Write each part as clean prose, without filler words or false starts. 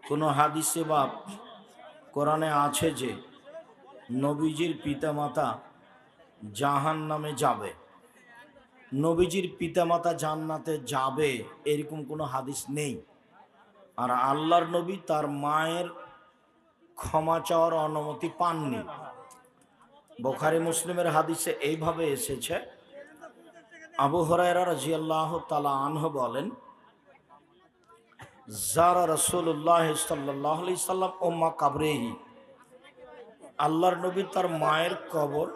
কোনো হাদিসে বা কোরআনে আছে যে নবীজির পিতামাতা জাহান্নামে যাবে, নবীজির পিতামাতা জান্নাতে যাবে, এরকম কোনো হাদিস নেই। আর আল্লাহর নবী তার মায়ের ক্ষমা চাওয়ার অনুমতি পাননি। বুখারী মুসলিমের হাদিসে এইভাবে এসেছে, আবু হুরায়রা রাদিয়াল্লাহু তাআলা আনহু বলেন, যারা রাসূলুল্লাহ সাল্লাল্লাহু আলাইহি সাল্লাম উম্মা কাবরিহি, আল্লাহর নবী তার মায়ের কবর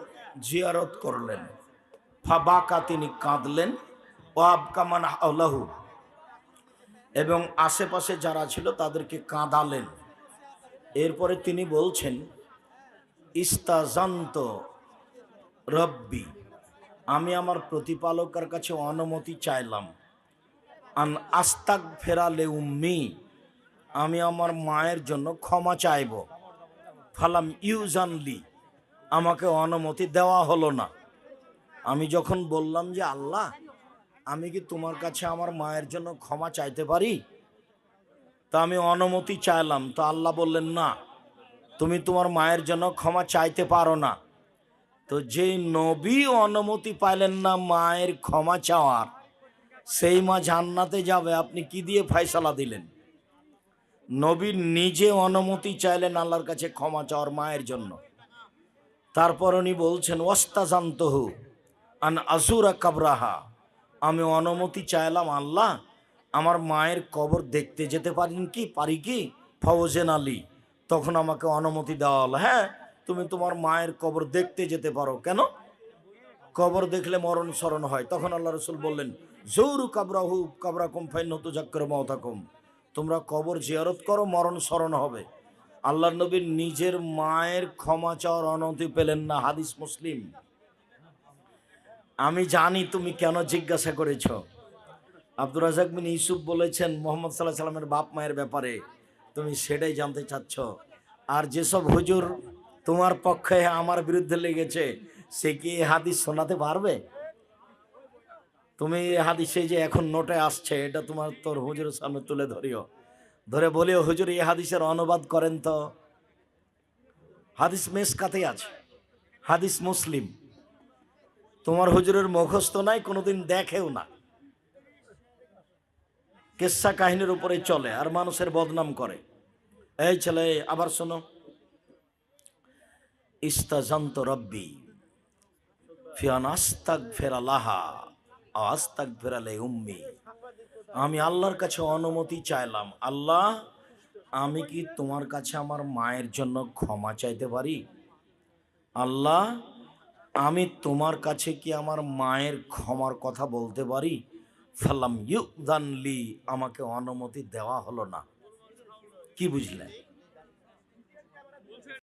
জিয়ারত করলেন। ফাবাকা, তিনি কাঁদলেন। ওয়াবকা মান হাওলাহু, এবং আশেপাশে যারা ছিল তাদেরকে কাঁদালেন। এরপরে তিনি বলছেন, ইস্তাজান্ত রব্বি, আমি আমার প্রতিপালকের কাছে অনুমতি চাইলাম। আন আস্তাক ফেরালে উম্মি, আমি আমার মায়ের জন্য ক্ষমা চাইব। ফালাম ইউজানলি, আমাকে অনুমতি দেওয়া হলো না। আমি যখন বললাম যে আল্লাহ, আমি কি তোমার কাছে আমার মায়ের জন্য ক্ষমা চাইতে পারি, তা আমি অনুমতি চাইলাম, তো আল্লাহ বললেন না, তুমি তোমার মায়ের জন্য ক্ষমা চাইতে পারো না। তো যেই নবী অনুমতি পাইলেন না মায়ের ক্ষমা চাওয়ার, সেই মা জান্নাতে যাবে, আপনি কি দিয়ে ফয়সালা দিলেন? নবী নিজে অনুমতি চাইলেন আল্লাহর কাছে ক্ষমা চাওয়ার মায়ের জন্য। তারপর উনি বলছেন, ওয়াস্তাজান্তহু আন আজুরা কাবরাহা, আমি অনুমতি চাইলাম আল্লাহ, আমার মায়ের কবর দেখতে যেতে পারি কি? ফওজেন আলী, তখন আমাকে অনুমতি দেওয়া হলো, হ্যাঁ তুমি তোমার মায়ের কবর দেখতে যেতে পারো। কেন? কবর দেখলে মরণ স্মরণ হয়। তখন আল্লাহ রসুল বললেন, জৌরু কাবরাহু কাবরাকুম ফাইন্নাহু তুযাক্কিরু মাউতাকুম, তোমরা কবর জিয়ারত করো, মরণ স্মরণ হবে। আল্লাহ নবীর নিজের মায়ের ক্ষমা চাওয়ার অনুমতি পেলেন না। হাদিস মুসলিম। আমি জানি তুমি কেন জিজ্ঞাসা করেছ। আব্দুর রাজ্জাক বিন ইউসুফ বলেছেন মুহাম্মদ সাল্লাল্লাহু আলাইহি সাল্লামের বাপ মায়ের ব্যাপারে তুমি সেটাই জানতে চাচ্ছ। আর যেসব হুজুর তোমার পক্ষে আমার বিরুদ্ধে লেগেছে, সে কি এই হাদিস শোনাতে পারবে? তুমি এই হাদিসে যে এখন নোটে আসছে, এটা তোমার তোর হুজুরের সামনে তুলে ধরে বলিও, হুজুর এই হাদিসের অনুবাদ করেন তো। হাদিস মেসকাতে আছে, হাদিস মুসলিম। তোমার হুজুরের মুখস্থ নাই, কোনোদিন দেখেও না, কিসসা কাহিনীর উপরে চলে আর মানুষের বদনাম করে। এই ছেলে, আবার শোনো, ইস্তাজান্ত রব্বি ফিয়ান আস্তাগফিরা লাহা আও আস্তাগফিরা লি উম্মি, আমি আল্লাহর কাছে অনুমতি চাইলাম, আল্লাহ আমি কি তোমার কাছে আমার মায়ের জন্য ক্ষমা চাইতে পারি? আল্লাহ আমি তোমার কাছে কি আমার মায়ের ক্ষমার কথা বলতে পারি? ফালাম ইউযানলি, আমাকে অনুমতি দেওয়া হলো না। কি বুঝলেন?